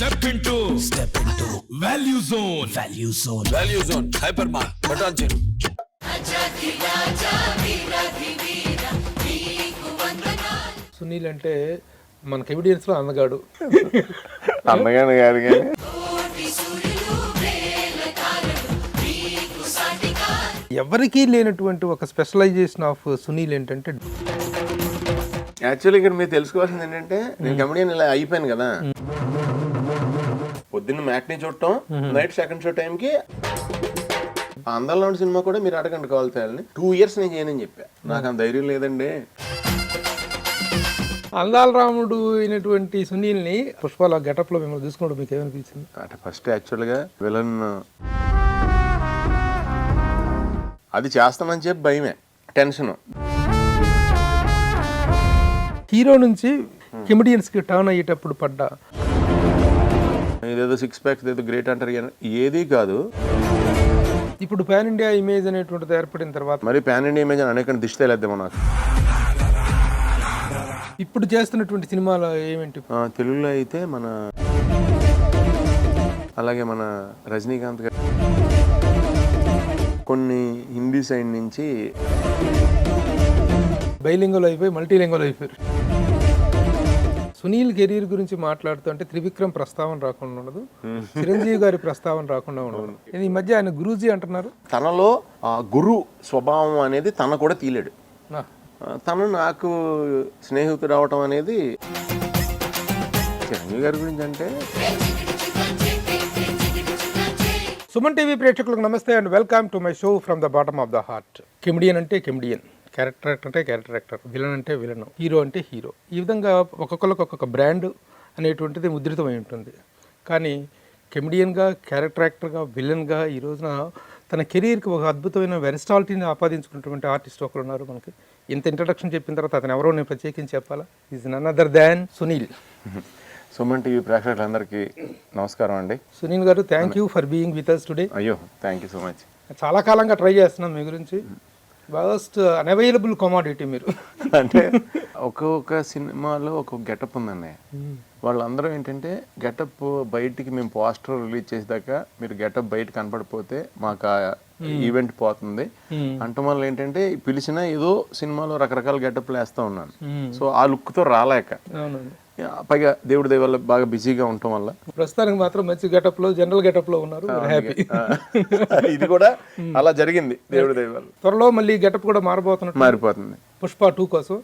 Step into Value Zone. Value Zone. Hypermart. Button chain. Sunil అంటే మన comedians లో అందగాడు. అందగానే కాదు కానీ ఎవరికీ లేనటువంటి ఒక స్పెషలైజేషన్ ఆఫ్ సునీల్ ఏంటంటే యాక్చువల్లీ ఇక్కడ మీరు తెలుసుకోవాల్సింది ఏంటంటే నేను కమెడియన్ ఇలా అయిపోయాను కదా, పొద్దున్న మ్యాట్ని చూడటం, నైట్ సెకండ్ షో టైంకి అందాల్లో ఉన్న సినిమా కూడా మీరు అడగండి కావాలి తేయాలని 2 years నేను చేయనని చెప్పా. నాకు అంత ధైర్యం లేదండి. అందాల రాముడు అయినటువంటి సునీల్ని పుష్పాల గెటప్ లో మిమ్మల్ని చూసుకోవడం మీకు ఏమనిపించింది? అంటే ఫస్ట్ యాక్చువల్గా విలన్ అది చేస్తానని చెప్పి భయమే, టెన్షన్. హీరో నుంచి కమెడియన్స్ కి టర్న్ అయ్యేటప్పుడు పడ్డా ఇదేదో 6 packs ఏదో గ్రేట్ అంటారు కానీ ఏది కాదు. ఇప్పుడు పాన్ ఇండియా ఇమేజ్ అనేటువంటిది ఏర్పడిన తర్వాత మరి పాన్ ఇండియా ఇమేజ్ అని అనేక దిష్టి తేలేద్దామో నాకు. ఇప్పుడు చేస్తున్నటువంటి సినిమాలో ఏమేంటి? తెలుగులో అయితే మన అలాగే మన రజనీకాంత్ గారు, కొన్ని హిందీ సైడ్ నుంచి బైలింగువల్ అయిపోయి మల్టీలింగువల్ అయిపోయారు. సునీల్ కెరీర్ గురించి మాట్లాడుతూ అంటే త్రివిక్రమ్ ప్రస్తావన రాకుండా ఉండదు, చిరంజీవి గారి ప్రస్తావన రాకుండా ఉండదు. ఈ మధ్య ఆయన గురూజీ అంటున్నారు. తనలో ఆ గురు స్వభావం అనేది తన కూడా తీలేడు. తను నాకు స్నేహితుడు అవటం అనేది చిరంజీవి గారి గురించి అంటే. సుమన్ టీవీ ప్రేక్షకులకు నమస్తే and welcome to my show from the bottom of the heart. Comedian అంటే కెమెడియన్, క్యారెక్టర్ యాక్టర్ అంటే క్యారెక్టర్ యాక్టర్, విలన్ అంటే విలన్, హీరో అంటే హీరో. ఈ విధంగా ఒక్కొక్కరికి ఒక్కొక్క బ్రాండ్ అనేటువంటిది ముద్రితమై ఉంటుంది. కానీ కెమెడియన్గా, క్యారెక్టర్ యాక్టర్గా, విలన్గా ఈ రోజున తన కెరీర్కి ఒక అద్భుతమైన వెరిస్టాలిటీని ఆపాదించుకున్నటువంటి ఆర్టిస్ట్ ఒకరు ఉన్నారు మనకి. ఇంత ఇంట్రడక్షన్ చెప్పిన తర్వాత అతను ఎవరో నేను ప్రత్యేకించి చెప్పాలా? Is none other than Sunil. Suman TV ప్రేక్షకులందరికీ నమస్కారం అండి. Sunil garu, thank you for being with us today. అయ్యో, థ్యాంక్ యూ సో మచ్. చాలా కాలంగా ట్రై చేస్తున్నాం మీ గురించి. మోస్ట్ అన్అవైలబుల్ కమాడిటీ మీరు. అంటే ఒక్కొక్క సినిమాలో ఒక్కొక్క గెటప్ ఉందండి. వాళ్ళందరూ ఏంటంటే గెటప్ బయటికి మేము పోస్టర్ రిలీజ్ చేసేదాకా మీరు గెటప్ బయట కనపడిపోతే మాకు ఆ ఈవెంట్ పోతుంది అంటం వల్ల ఏంటంటే పిలిచిన ఏదో సినిమాలో రకరకాల గెటప్లు వేస్తూ ఉన్నాను. సో ఆ లుక్తో రాలేక, పైగా దేవుడి దయ వల్ల బాగా బిజీగా ఉండటం వల్ల ప్రస్తుతానికి మాత్రం మంచి గెటప్ లో, జనరల్ గెటప్ లో ఉన్నారు. హ్యాపీ. ఇది కూడా అలా జరిగింది దేవుడి దయ వల్ల. త్వరలో మళ్ళీ గెటప్ కూడా మారిపోతుంది. పుష్ప 2 కోసం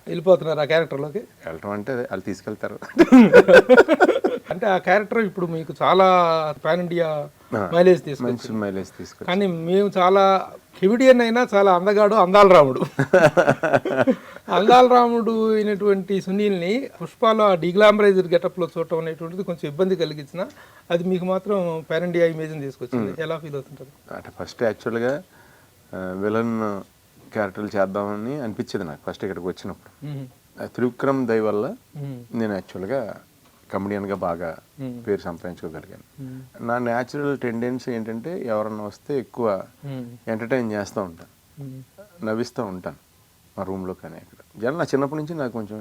వెళ్ళిపోతున్నారు ఆ క్యారెక్టర్ లోకి. వెళ్ళటం అంటే వాళ్ళు తీసుకెళ్తారు. అంటే ఆ క్యారెక్టర్ ఇప్పుడు మీకు చాలా పాన్ ఇండియా మైలేజ్ తీసుకొచ్చింది. కానీ మేము చాలా కెమెడియన్ అయినా చాలా అందగాడు అందాల రాముడు. అందాల రాముడు అయినటువంటి సునీల్ని పుష్పలో డిగ్లామరైజ్డ్ గెటప్ లో చూడటం అనేటువంటిది కొంచెం ఇబ్బంది కలిగించిన, అది మీకు మాత్రం పాన్ ఇండియా ఇమేజ్ తీసుకొచ్చింది. ఎలా ఫీల్ అవుతుంటారు? అంటే ఫస్ట్ యాక్చువల్గా విలన్ క్యారెక్టర్లు చేద్దామని అనిపించేది నాకు ఫస్ట్ ఇక్కడికి వచ్చినప్పుడు. త్రివిక్రమ్ దయ వల్ల నేను యాక్చువల్గా కమెడియన్గా బాగా పేరు సంపాదించుకోగలిగాను. నా న్యాచురల్ టెండెన్సీ ఏంటంటే ఎవరన్నా వస్తే ఎక్కువ ఎంటర్టైన్ చేస్తూ ఉంటాను, నవ్విస్తూ ఉంటాను మా రూమ్లో. కానీ అక్కడ జనం నా చిన్నప్పటి నుంచి నాకు కొంచెం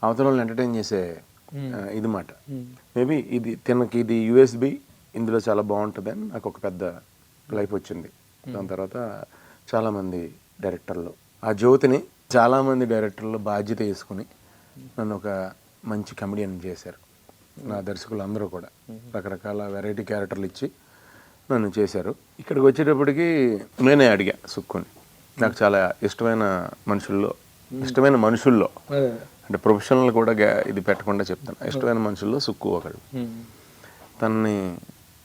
అవతల వాళ్ళని ఎంటర్టైన్ చేసే ఇది మాట. మేబీ ఇది యూఎస్బి, ఇందులో చాలా బాగుంటుంది అని నాకు ఒక పెద్ద లైఫ్ వచ్చింది. దాని తర్వాత చాలామంది డైరెక్టర్లు ఆ జ్యోతిని చాలామంది డైరెక్టర్లు బాధ్యత తీసుకుని నన్ను ఒక మంచి కమెడియన్ చేశారు. నా దర్శకులు అందరూ కూడా రకరకాల వెరైటీ క్యారెక్టర్లు ఇచ్చి నన్ను చేశారు. ఇక్కడికి వచ్చేటప్పటికి నేనే అడిగా సుక్కుని, నాకు చాలా ఇష్టమైన మనుషుల్లో అంటే ప్రొఫెషనల్ కూడా ఇది పెట్టకుండా చెప్తాను, ఇష్టమైన మనుషుల్లో సుక్కు ఒకడు. తనని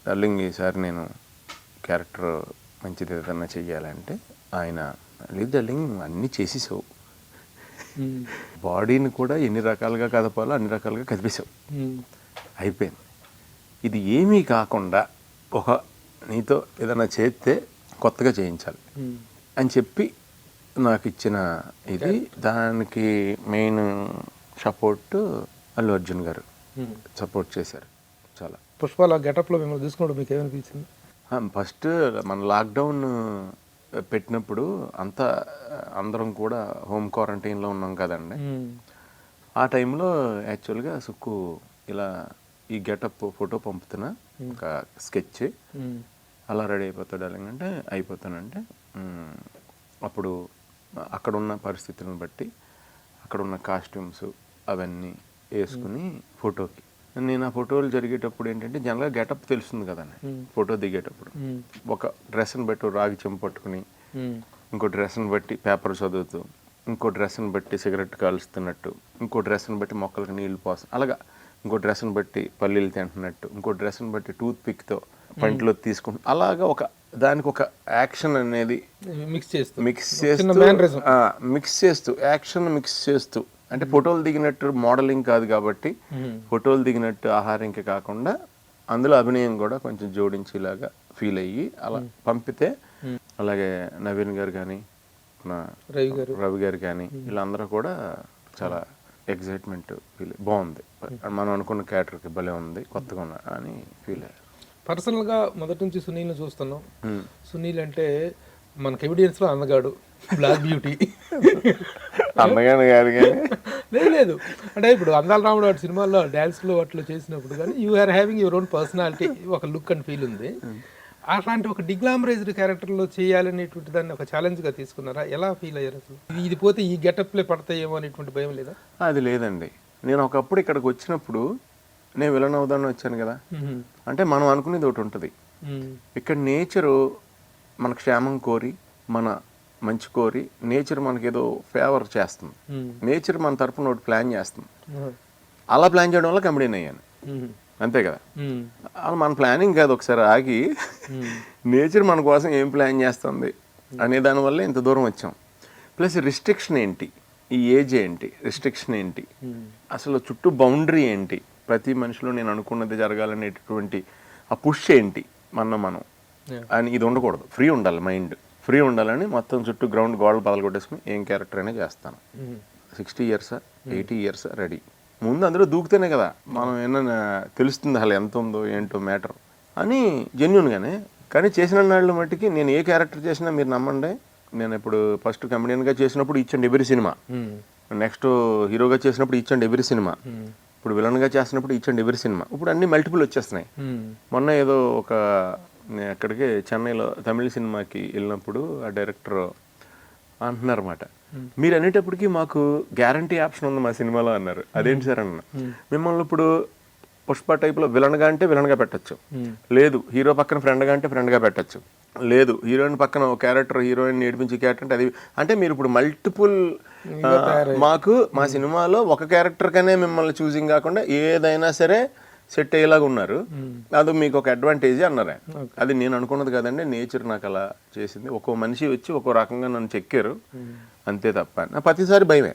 డార్లింగ్ ఈసారి నేను క్యారెక్టర్ మంచిది ఏదన్నా చెయ్యాలంటే ఆయన లేదు డార్లింగ్ అన్నీ చేసేసావు, బాడీని కూడా ఎన్ని రకాలుగా కదపాలో అన్ని రకాలుగా కదిపేశావు, అయిపోయింది. ఇది ఏమీ కాకుండా నీతో ఏదైనా చేస్తే కొత్తగా చేయించాలి అని చెప్పి నాకు ఇచ్చిన ఇది. దానికి మెయిన్ సపోర్ట్ అల్లు అర్జున్ గారు సపోర్ట్ చేశారు చాలా. పుష్పాల గెటప్లో మిమ్మల్ని చూసుకోవడం మీకు ఏమనిపించింది? ఫస్ట్ మన లాక్డౌన్ పెట్టినప్పుడు అందరం కూడా హోమ్ క్వారంటైన్లో ఉన్నాం కదండి. ఆ టైంలో యాక్చువల్గా సుక్కు ఇలా ఈ గెటప్ ఫోటో పంపుతున్నా ఒక స్కెచ్, అలా రెడీ అయిపోతాడు డార్లింగ్ అంటే అయిపోతానంటే అప్పుడు అక్కడున్న పరిస్థితులను బట్టి అక్కడున్న కాస్ట్యూమ్స్ అవన్నీ వేసుకుని ఫోటోకి నేను ఆ ఫోటోలు జరిగేటప్పుడు ఏంటంటే జనరల్గా గెటప్ తెలుస్తుంది కదండి. ఫోటో దిగేటప్పుడు ఒక డ్రెస్ని బట్టి రాగి చెంపు పట్టుకుని, ఇంకో డ్రెస్ని బట్టి పేపర్ చదువుతూ, ఇంకో డ్రెస్ని బట్టి సిగరెట్ కాలుస్తున్నట్టు, ఇంకో డ్రెస్ని బట్టి మొక్కలకు నీళ్లు పోసం, అలాగా ఇంకో డ్రెస్ని బట్టి పల్లీలు తింటున్నట్టు, ఇంకో డ్రెస్ని బట్టి టూత్ పిక్తో పంటిలో తీసుకుంటూ, అలాగా ఒక దానికి ఒక యాక్షన్ అనేది మిక్స్ చేస్తూ యాక్షన్ మిక్స్ చేస్తూ, అంటే ఫోటోలు దిగినట్టు మోడలింగ్ కాదు కాబట్టి ఫోటోలు దిగినట్టు ఆహారంకి కాకుండా అందులో అభినయం కూడా కొంచెం జోడించేలాగా ఫీల్ అయ్యి అలా పంపితే, అలాగే నవీన్ గారు కానీ రవి గారు కానీ వీళ్ళందరూ కూడా చాలా ఎగ్జైట్మెంట్ ఫీల్, బాగుంది మనం అనుకున్న క్యారెక్టర్కి భలే ఉంది, కొత్తగా ఉన్నా అని ఫీల్ అయ్యారు. పర్సనల్గా మొదటి నుంచి సునీల్ని చూస్తున్నాం. సునీల్ అంటే మన కమెడియన్స్లో అందగాడు, బ్లాక్ బ్యూటీ. అందగాడు కాదు కానీ లేదు అంటే ఇప్పుడు అందాల రాముడు వాటి సినిమాల్లో డ్యాన్స్లో అట్లా చేసినప్పుడు కానీ you are having your own personality, ఒక లుక్ అండ్ ఫీల్ ఉంది. అట్లాంటి ఒక డిగ్లామరైజ్డ్ క్యారెక్టర్లో చేయాలనేటువంటి దాన్ని ఒక ఛాలెంజ్గా తీసుకున్నారా? ఎలా ఫీల్ అయ్యారు అసలు? ఇది పోతే ఈ గెటప్లే పడతాయేమో అనేటువంటి భయం లేదా? అది లేదండి. నేను ఒకప్పుడు ఇక్కడికి వచ్చినప్పుడు నేను విలన్ అవుదాన్ని వచ్చాను కదా, అంటే మనం అనుకునేది ఒకటి ఉంటుంది. ఇక్కడ నేచరు మన క్షేమం కోరి, మన మంచి కోరి, నేచర్ మనకేదో ఫేవర్ చేస్తుంది. నేచర్ మన తరఫున ఒకటి ప్లాన్ చేస్తుంది. అలా ప్లాన్ చేయడం వల్ల కమెడియన్ అయ్యాను, అంతే కదా. అలా మన ప్లానింగ్ కాదు, ఒకసారి ఆగి నేచర్ మన కోసం ఏం ప్లాన్ చేస్తుంది అనే దానివల్ల ఇంత దూరం వచ్చాం. ప్లస్ రిస్ట్రిక్షన్ ఏంటి, ఈ ఏజ్ ఏంటి, రిస్ట్రిక్షన్ ఏంటి, అసలు చుట్టూ బౌండరీ ఏంటి, ప్రతి మనిషిలో నేను అనుకున్నది జరగాలనేటటువంటి ఆ పుష్ ఏంటి, మనం అని ఇది ఉండకూడదు. ఫ్రీ ఉండాలి, మైండ్ ఫ్రీ ఉండాలని మొత్తం చుట్టూ గ్రౌండ్ గోడలు పదలు కొట్టేసుకుని ఏం క్యారెక్టర్ అయినా చేస్తాను. 60 years 80 years రెడీ. ముందు అందులో దూకితేనే కదా మనం ఏమన్నా తెలుస్తుంది అసలు ఎంత ఉందో ఏంటో మ్యాటర్ అని జెన్యున్గానే. కానీ చేసిన నాళ్ళు మట్టికి నేను ఏ క్యారెక్టర్ చేసినా మీరు నమ్మండి, నేను ఇప్పుడు ఫస్ట్ కమెడియన్గా చేసినప్పుడు ఇచ్చండి ఎవ్రీ సినిమా, నెక్స్ట్ హీరోగా చేసినప్పుడు ఇచ్చండి ఎవ్రీ సినిమా, ఇప్పుడు విలన్గా చేసినప్పుడు ఇచ్చండి ఎవ్రీ సినిమా. ఇప్పుడు అన్ని మల్టిపుల్ వచ్చేస్తున్నాయి. మొన్న ఏదో ఒక అక్కడికి చెన్నైలో తమిళ సినిమాకి వెళ్ళినప్పుడు ఆ డైరెక్టర్ అంటున్నారు అన్నమాట, మీరు అనేటప్పటికీ మాకు గ్యారంటీ ఆప్షన్ ఉంది మా సినిమాలో అన్నారు. అదేంటి సార్ అన్న, మిమ్మల్ని ఇప్పుడు పుష్ప టైప్లో విలన్గా అంటే విలన్గా పెట్టచ్చు, లేదు హీరో పక్కన ఫ్రెండ్గా అంటే ఫ్రెండ్గా పెట్టచ్చు, లేదు హీరోయిన్ పక్కన ఒక క్యారెక్టర్ హీరోయిన్ నేర్పించే క్యారెక్టర్ అంటే అది, అంటే మీరు ఇప్పుడు మల్టిపుల్ మాకు మా సినిమాలో ఒక క్యారెక్టర్ కనే మిమ్మల్ని చూసింగ్ కాకుండా ఏదైనా సరే సెట్ అయ్యేలాగా ఉన్నారు, అది మీకు ఒక అడ్వాంటేజ్ అన్నారు. అది నేను అనుకున్నది కదండి, నేచర్ నాకు అలా చేసింది. ఒక్కో మనిషి వచ్చి ఒక్కో రకంగా నన్ను చెక్కారు, అంతే తప్ప నా ప్రతిసారి భయమే.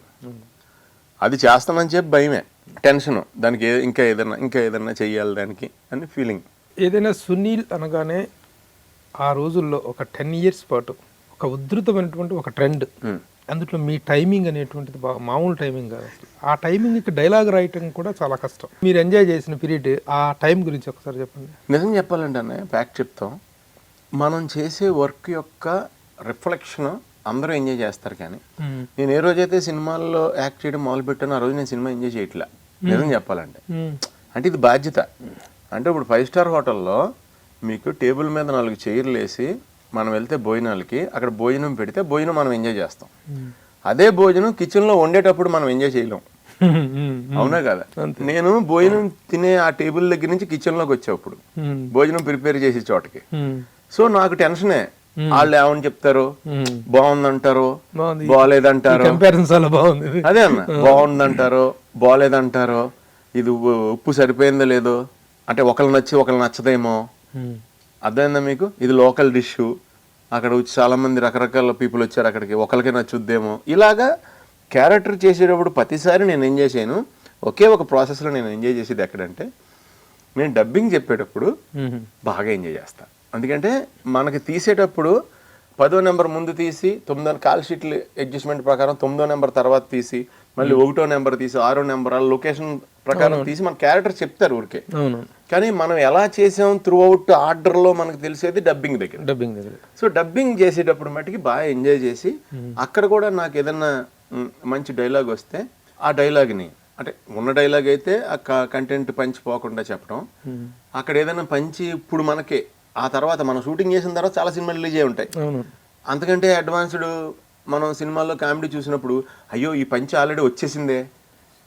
అది చేస్తానని చెప్పి భయమే, టెన్షన్, దానికి ఇంకా ఏదన్నా చెయ్యాలి దానికి అని ఫీలింగ్. ఏదైనా సునీల్ అనగానే ఆ రోజుల్లో ఒక 10 years పాటు ఒక ఉధృతమైనటువంటి ఒక ట్రెండ్, అందులో మీ టైమింగ్ అనేటువంటిది బాగా మామూలు టైమింగ్ కాదు అసలు. ఆ టైమింగ్కి డైలాగ్ రాయటం కూడా చాలా కష్టం. మీరు ఎంజాయ్ చేసిన పీరియడ్, ఆ టైం గురించి ఒకసారి చెప్పండి. నిజం చెప్పాలంటే అన్నయ్య, ఫ్యాక్ట్ చెప్తాం, మనం చేసే వర్క్ యొక్క రిఫ్లెక్షన్ అందరూ ఎంజాయ్ చేస్తారు. కానీ నేను ఏ రోజైతే సినిమాల్లో యాక్ట్ చేయడం మొదలుపెట్టానో ఆ రోజు నేను సినిమా ఎంజాయ్ చేయట్లా, నిజం చెప్పాలంటే. అంటే ఇది బాధ్యత. అంటే ఇప్పుడు 5 star హోటల్లో మీకు టేబుల్ మీద 4 చైర్లు వేసి మనం వెళ్తే భోజనాలకి, అక్కడ భోజనం పెడితే భోజనం మనం ఎంజాయ్ చేస్తాం. అదే భోజనం కిచెన్లో వండేటప్పుడు మనం ఎంజాయ్ చేయలేం, అవునా కదా. నేను భోజనం తినే ఆ టేబుల్ దగ్గర నుంచి కిచెన్లోకి వచ్చేప్పుడు భోజనం ప్రిపేర్ చేసే చోటకి, సో నాకు టెన్షనే. వాళ్ళు ఏమని చెప్తారు, బాగుందంటారో బాగాలేదంటారో, అదే అన్న, బాగుందంటారో బాగాలేదంటారో, ఇది ఉప్పు సరిపోయిందో లేదో, అంటే ఒకళ్ళు నచ్చి ఒకళ్ళు నచ్చదేమో, అర్థమైందా మీకు, ఇది లోకల్ డిష్, అక్కడ వచ్చి చాలా మంది రకరకాల పీపుల్ వచ్చారు అక్కడికి, ఒకరికే నచ్చుద్దేమో. ఇలాగా క్యారెక్టర్ చేసేటప్పుడు ప్రతిసారి నేను ఎంజాయ్ చేయను. ఒకే ఒక ప్రాసెస్లో నేను ఎంజాయ్ చేసేది ఎక్కడంటే, నేను డబ్బింగ్ చెప్పేటప్పుడు బాగా ఎంజాయ్ చేస్తాను. ఎందుకంటే మనకి తీసేటప్పుడు 10వ నెంబర్ ముందు తీసి 9వ కాల్ షీట్లు అడ్జస్ట్మెంట్ ప్రకారం 9వ నెంబర్ తర్వాత తీసి మళ్ళీ 1వ నెంబర్ తీసి 6వ నెంబర్ అలా లొకేషన్ ప్రకారం తీసి మన క్యారెక్టర్ చెప్తారు ఊరికే. కానీ మనం ఎలా చేసాం త్రూ అవుట్ ఆర్డర్లో మనకు తెలిసేది డబ్బింగ్ దగ్గర. సో డబ్బింగ్ చేసేటప్పుడు మటుకి బాగా ఎంజాయ్ చేసి, అక్కడ కూడా నాకు ఏదన్నా మంచి డైలాగ్ వస్తే ఆ డైలాగ్ని అంటే ఉన్న డైలాగ్ అయితే ఆ కంటెంట్ పంచి పోకుండా చెప్పడం, అక్కడ ఏదైనా పంచి ఇప్పుడు మనకే ఆ తర్వాత మనం షూటింగ్ చేసిన తర్వాత చాలా సినిమాలు రిలీజ్ అయి ఉంటాయి, అంతకంటే అడ్వాన్స్డ్ మనం సినిమాల్లో కామెడీ చూసినప్పుడు అయ్యో ఈ పంచి ఆల్రెడీ వచ్చేసిందే,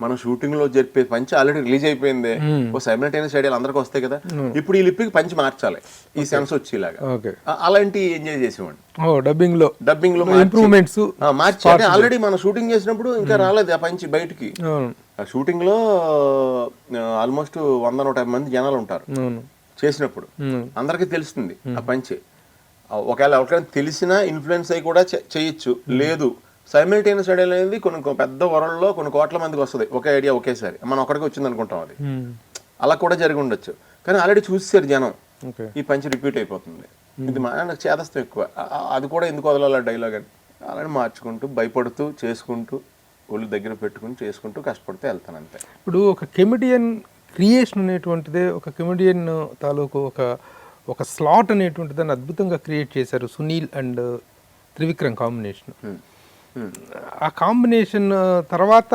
మనం షూటింగ్ లో జరిపే పంచి ఆల్రెడీ రిలీజ్ అయిపోయింది, ఓ సైమల్టేనియస్ ఐడియాలు అందరికి వస్తాయి కదా, ఇప్పుడు ఈ లిప్కి పంచి మార్చాలి ఈ సెన్స్ వచ్చేలాగా, అలాంటి ఎంజాయ్ చేసేవాడిని. డబ్బింగ్ లో ఇంప్రూవ్మెంట్స్ మార్చి, అంటే ఆల్రెడీ మనం షూటింగ్ చేసినప్పుడు ఇంకా రాలేదు ఆ పంచి బయటికి. షూటింగ్ లో ఆల్మోస్ట్ 100-150 మంది జనాలు ఉంటారు చేసినప్పుడు, అందరికీ తెలుస్తుంది ఆ పంచి. ఒకవేళ ఎవరికైనా తెలిసినా ఇన్ఫ్లుయెన్స్ అయ్యి కూడా చేయొచ్చు, లేదు సైమల్టేనియస్ ఐడియా అనేది కొన్ని పెద్ద వరల్డ్లో కొన్ని కోట్ల మందికి వస్తుంది ఒకే ఐడియా ఒకేసారి, మనం ఒక్కడికి వచ్చింది అనుకుంటాం, అది అలా కూడా జరిగి ఉండొచ్చు. కానీ ఆల్రెడీ చూసారు జనం ఈ పంచి రిపీట్ అయిపోతుంది, ఇది నాకు చేదస్తం ఎక్కువ, అది కూడా ఎందుకు వదలాలి డైలాగ్ అని అలానే మార్చుకుంటూ భయపడుతూ చేసుకుంటూ ఒళ్ళు దగ్గర పెట్టుకుని చేసుకుంటూ కష్టపడితే వెళ్తాను అంతే. ఇప్పుడు ఒక కెమెడియన్ క్రియేషన్ అనేటువంటిదే, ఒక కెమెడియన్ తాలూకు ఒక స్లాట్ అనేటువంటిది దాన్ని అద్భుతంగా క్రియేట్ చేశారు సునీల్ అండ్ త్రివిక్రమ్ కాంబినేషన్. ఆ కాంబినేషన్ తర్వాత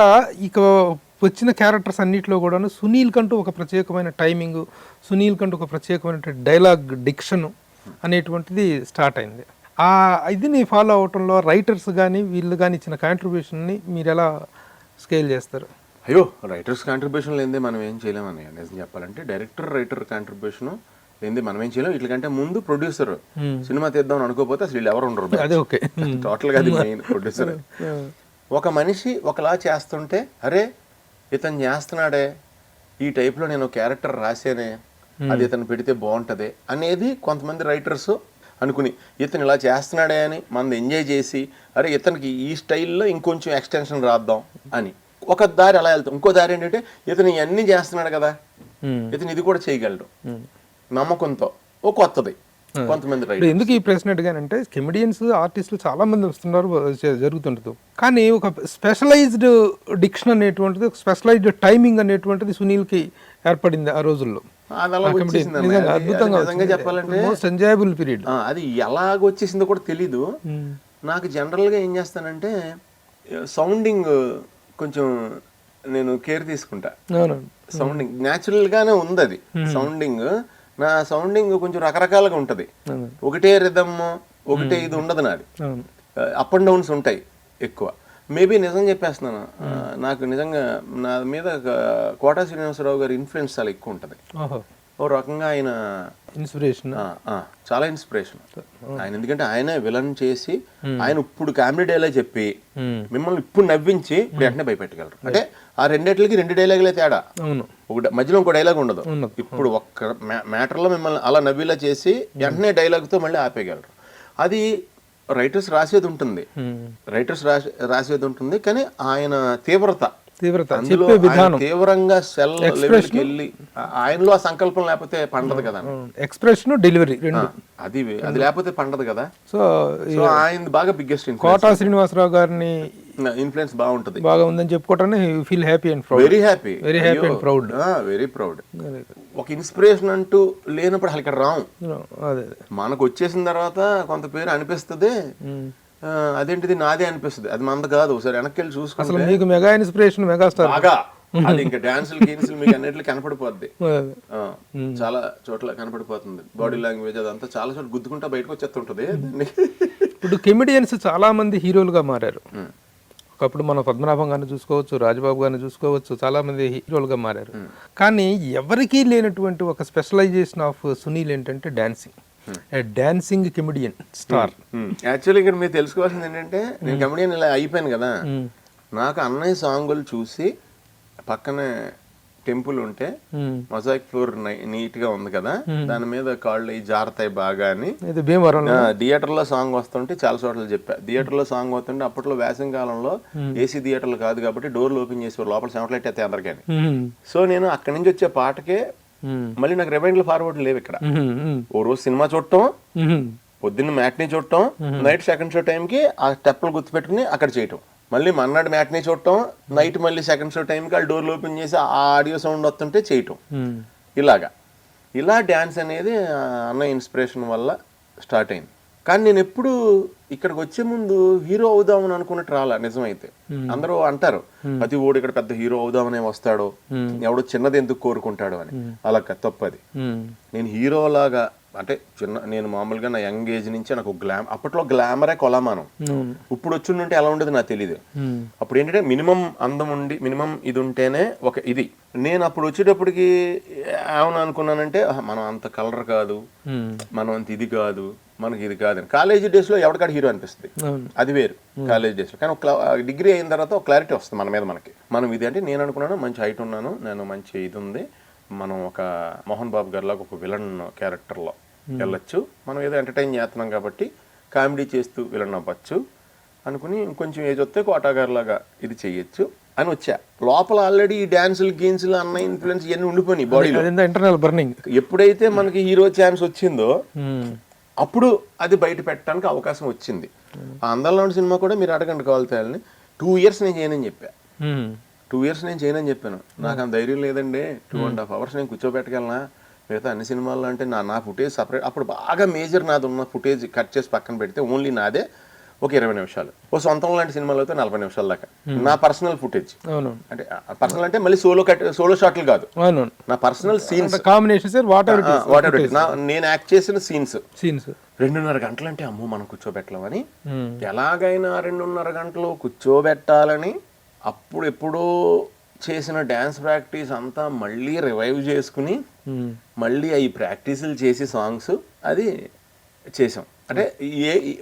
ఇక వచ్చిన క్యారెక్టర్స్ అన్నింటిలో కూడాను సునీల్ కంటూ ఒక ప్రత్యేకమైన టైమింగ్, సునీల్ కంటూ ఒక ప్రత్యేకమైన డైలాగ్ డిక్షన్ అనేటువంటిది స్టార్ట్ అయింది. ఆ ఇదిని ఫాలో అవటంలో రైటర్స్ కానీ వీళ్ళు కానీ ఇచ్చిన కాంట్రిబ్యూషన్ని మీరు ఎలా స్కేల్ చేస్తారు? అయ్యో, రైటర్స్ కాంట్రిబ్యూషన్ లేదే మనం ఏం చేయలేమని నిజం చెప్పాలంటే, రైటర్ కాంట్రిబ్యూషన్ ఏంది మనం ఏం చేయలేం. వీటికంటే ముందు ప్రొడ్యూసర్ సినిమా తీద్దాం అనుకోకపోతే అసలు వీళ్ళు ఎవరు ఉండరు, టోటల్ గా అది మెయిన్ ప్రొడ్యూసర్. ఒక మనిషి ఒకలా చేస్తుంటే అరే ఇతను చేస్తున్నాడే, ఈ టైప్లో నేను క్యారెక్టర్ రాసేనే, అది ఇతను పెడితే బాగుంటుంది అనేది కొంతమంది రైటర్స్ అనుకుని ఇతను ఇలా చేస్తున్నాడే అని మనం ఎంజాయ్ చేసి అరే ఇతనికి ఈ స్టైల్లో ఇంకొంచెం ఎక్స్టెన్షన్ రాద్దాం అని ఒక దారి అలా వెళ్తాం. ఇంకో దారి ఏంటంటే ఇతను ఇవన్నీ చేస్తున్నాడు కదా, ఇతను ఇది కూడా చేయగలడు నమ్మకంతో ఓ కొత్తది కొంతమంది రైటర్స్. ఎందుకు ఈ ప్రశ్న అడిగానంటే కెమెడియన్స్ ఆర్టిస్టులు చాలా మంది వస్తున్నారు, జరుగుతుంటుంది, కానీ ఒక స్పెషలైజ్డ్ డిక్షన్ అనేటువంటిది, ఒక స్పెషలైజ్డ్ టైమింగ్ అనేటువంటిది సునీల్కి ఏర్పడింది ఆ రోజుల్లో. అద్భుతంగా చెప్పాలంటే మోస్ట్ ఎంజాయబుల్ పీరియడ్. అది ఎలాగొచ్చేసిందో కూడా తెలీదు నాకు. జనరల్గా ఏం చేస్తానంటే సౌండింగ్ కొంచెం నేను కేర్ తీసుకుంటా. సౌండింగ్ న్యాచురల్ గానే ఉంది, అది సౌండింగ్ నా సౌండింగ్ కొంచెం రకరకాలుగా ఉంటది, ఒకటే రిథమ్ ఒకటే ఇది ఉండదు నాది, అప్ అండ్ డౌన్స్ ఉంటాయి ఎక్కువ. మేబీ నిజం చెప్పేస్తున్నాను, నాకు నిజంగా నా మీద కోటా శ్రీనివాసరావు గారి ఇన్ఫ్లుయెన్స్ చాలా ఎక్కువ ఉంటుంది. ఓ రకంగా ఆయన ఇన్స్పిరేషన్, చాలా ఇన్స్పిరేషన్ ఆయన. ఎందుకంటే ఆయనే విలన్ చేసి ఆయన ఇప్పుడు కామెడీ డైలాగ్ చెప్పి మిమ్మల్ని ఇప్పుడు నవ్వించి ఇప్పుడు వెంటనే భయపెట్టగలరు. అంటే ఆ రెండిట్లకి 2 డైలాగులే తేడా, మధ్యలో ఇంకో డైలాగ్ ఉండదు. ఇప్పుడు ఒక్క మ్యాటర్లో మిమ్మల్ని అలా నవ్విలా చేసి వెంటనే డైలాగ్తో మళ్ళీ ఆపేయగలరు. అది రైటర్స్ రాసేది ఉంటుంది, కానీ ఆయన తీవ్రత చెప్పే విధానం, తీవ్రంగా సెల్ లెవెల్కి వెళ్ళి ఆయనలో ఆ సంకల్పం లేకపోతే పండదు కదా, ఎక్స్ప్రెషన్ డెలివరీ అది లేకపోతే పండదు కదా. సో ఆయన బాగా బిగ్గెస్ట్ కోటా శ్రీనివాసరావు గారిని ఇన్ఫ్లుయెన్స్ బాగుంటది, బాగా ఉందని చెప్పుకోవటానికి feel happy and proud, very happy and proud, very proud. ఒక ఇన్స్పిరేషన్ అంటూ లేనప్పుడు అసలు ఇక్కడ రాము, మనకు వచ్చేసిన తర్వాత కొంత పేరు అనిపిస్తుంది, అదేంటిది నాదే అనిపిస్తుంది, అది మంద కాదు. ఒకసారి వెనక్కి వెళ్ళి చూసుకుంటే మీకు మెగా ఇన్స్పిరేషన్ మెగాస్టార్ బాగా, అది ఇంకా డాన్సులు గీన్సులు మీకు అన్నిటికీ కనపడిపోద్ది, చాలా చోట్ల కనపడిపోతుంది. బాడీ లాంగ్వేజ్ అదంతా చాలా చోట్ల గుద్దుకుంటా బయటకు వచ్చేస్తుంటది. ఇప్పుడు కెమెడియన్స్ చాలా మంది హీరోలుగా మారారు. ఒకప్పుడు మనం పద్మనాభం గారిని చూసుకోవచ్చు, రాజబాబు గారిని చూసుకోవచ్చు, చాలా మంది హీరోలుగా మారారు. కానీ ఎవరికీ లేనటువంటి ఒక స్పెషలైజేషన్ ఆఫ్ సునీల్ ఏంటంటే dancing. Dancing comedian star. Actually ఇక్కడ మీరు తెలుసుకోవాల్సింది ఏంటంటే, నేను కెమెడియన్ ఇలా అయిపోయాను కదా, నాకు అన్నయ్య సాంగులు చూసి పక్కనే టెంపుల్ ఉంటే మొజాయిక్ ఫ్లోర్ నీట్ గా ఉంది కదా, దాని మీద కాళ్ళు జారతాయి బాగా అని థియేటర్ లో సాంగ్ వస్తుంటే చాలా చోట్ల చెప్పా. థియేటర్ లో సాంగ్ వస్తుంటే అప్పట్లో వేసవి కాలంలో ఏసీ థియేటర్లు కాదు కాబట్టి డోర్లు ఓపెన్ చేసేవారు, లోపల సెవెంట్లైట్ అయితే అందరికీ. సో నేను అక్కడి నుంచి వచ్చే పాటకే మళ్ళీ నాకు రిమైండ్లు ఫార్వర్డ్ లేవు ఇక్కడ. ఓ రోజు సినిమా చూడటం, పొద్దున్న మ్యాట్నీ చూడటం, నైట్ సెకండ్ షో టైంకి ఆ స్టెప్లు గుర్తుపెట్టుకుని అక్కడ చేయటం, మళ్ళీ మన్నాడు మ్యాట్నీ చూడటం, నైట్ మళ్ళీ సెకండ్ షో టైంకి వాళ్ళు డోర్లు ఓపెన్ చేసి ఆ ఆడియో సౌండ్ వస్తుంటే చేయటం. ఇలా డ్యాన్స్ అనేది అన్న ఇన్స్పిరేషన్ వల్ల స్టార్ట్ అయింది. కానీ నేను ఎప్పుడు ఇక్కడికి వచ్చే ముందు హీరో అవుదామని అనుకున్నట్టు రాలా. నిజమైతే అందరూ అంటారు ప్రతి ఓడు ఇక్కడ పెద్ద హీరో అవుదామనే వస్తాడో, ఎవడో చిన్నది ఎందుకు కోరుకుంటాడో అని. అలా తప్పది. నేను హీరోలాగా అంటే నేను మామూలుగా నా యంగ్ ఏజ్ నుంచి నాకు అప్పట్లో గ్లామరే కొలమానం. ఇప్పుడు వచ్చిందంటే ఎలా ఉండేది నాకు తెలియదు. అప్పుడు ఏంటంటే మినిమం అందం ఉండి మినిమం ఇది ఉంటేనే ఒక ఇది. నేను అప్పుడు వచ్చేటప్పటికి ఏమని అనుకున్నానంటే మనం అంత కలర్ కాదు, మనం అంత ఇది కాదు, మనకి ఇది కాదని. కాలేజీ డేస్ లో ఎవరికాడ హీరో అనిపిస్తుంది, అది వేరు కాలేజ్ డేస్ లో. కానీ డిగ్రీ అయిన తర్వాత ఒక క్లారిటీ వస్తుంది మన మీద మనకి, మనం ఇది అంటే నేను అనుకున్నాను మంచి హైట్ ఉన్నాను, నేను మంచి ఇది ఉంది, మనం ఒక మోహన్ బాబు గారిలాగా ఒక విలన్ క్యారెక్టర్లో వెళ్ళొచ్చు, మనం ఏదో ఎంటర్టైన్ చేస్తున్నాం కాబట్టి కామెడీ చేస్తూ విలన్ అవ్వచ్చు అనుకుని ఇంకొంచెం ఏజ్ వస్తే కోటా గారిలాగా ఇది చెయ్యొచ్చు అని వచ్చా. లోపల ఆల్రెడీ ఈ డాన్సులు గేన్సులు అన్న ఇన్ఫ్లుయెన్స్ ఇవన్నీ ఉండిపోయినాయి బాడీలో. Internal burning. ఎప్పుడైతే మనకి హీరో ఛాన్స్ వచ్చిందో అప్పుడు అది బయట పెట్టడానికి అవకాశం వచ్చింది. ఆ అందంలో ఉన్న సినిమా కూడా మీరు అడగండి కావాలి 2 years నేను చేయనని చెప్పా. 2 years నేను చేయనని చెప్పాను. నాకు అంత ధైర్యం లేదండి, 2.5 hours నేను కూర్చోబెట్టగలనా, మిగతా అన్ని సినిమాల్లో అంటే నా ఫుటేజ్ సపరేట్. అప్పుడు బాగా మేజర్ నాది ఉన్న ఫుటేజ్ కట్ చేసి పక్కన పెడితే ఓన్లీ నాదే ఒక 20 నిమిషాలు, ఓ సొంతం లాంటి సినిమాలు అయితే 40 నిమిషాల దాకా నా పర్సనల్ ఫుటేజ్. అంటే పర్సనల్ అంటే మళ్ళీ సోలో షాట్లు కాదు, నా పర్సనల్ సీన్స్, నేను యాక్ట్ చేసిన సీన్స్ 2.5 గంటలు అంటే అమ్మో మనం కూర్చోబెట్టలేమని, ఎలాగైనా 2.5 గంటలు కూర్చోబెట్టాలని అప్పుడు ఎప్పుడో చేసిన డ్యాన్స్ ప్రాక్టీస్ అంతా మళ్ళీ రివైవ్ చేసుకుని మళ్ళీ అవి ప్రాక్టీసులు చేసి సాంగ్స్ అది చేసాం. అంటే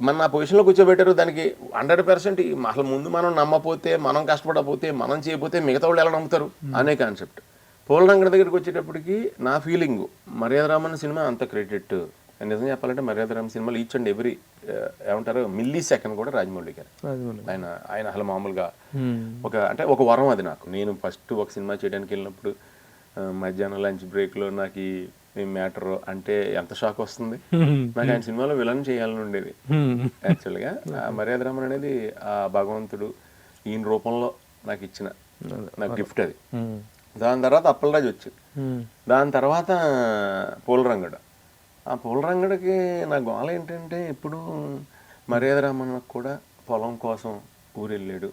మన నా పొజిషన్లో కూర్చోబెట్టారు, దానికి 100% అసలు ముందు మనం నమ్మపోతే, మనం కష్టపడకపోతే, మనం చేయకపోతే మిగతా వాళ్ళు ఎలా నమ్ముతారు అనే కాన్సెప్ట్. పోలరంగడి దగ్గరికి వచ్చేటప్పటికి నా ఫీలింగ్ మర్యాద రామన్ సినిమా అంత క్రెడిట్. నిజం చెప్పాలంటే మర్యాద రామన్ సినిమాలో ఈచ్ అండ్ ఎవ్రీ ఏమంటారు మిల్లీ సెకండ్ కూడా రాజమౌళి గారు. ఆయన అసలు మామూలుగా ఒక వరం అది నాకు. నేను ఫస్ట్ ఒక సినిమా చేయడానికి వెళ్ళినప్పుడు మధ్యాహ్నం లంచ్ బ్రేక్లో నాకు ఈ మ్యాటర్ అంటే ఎంత షాక్ వస్తుంది. నాకు ఆయన సినిమాలో విలన్ చేయాలని ఉండేది యాక్చువల్గా. మర్యాద రామన్ అనేది ఆ భగవంతుడు ఈయన రూపంలో నాకు ఇచ్చిన నాకు గిఫ్ట్ అది. దాని తర్వాత అప్పలరాజు వచ్చింది, దాని తర్వాత పోలరంగడు. ఆ పోలరంగడికి నా గోల ఏంటంటే ఇప్పుడు మర్యాద రామన్ కూడా పొలం కోసం ఊరు వెళ్ళాడు,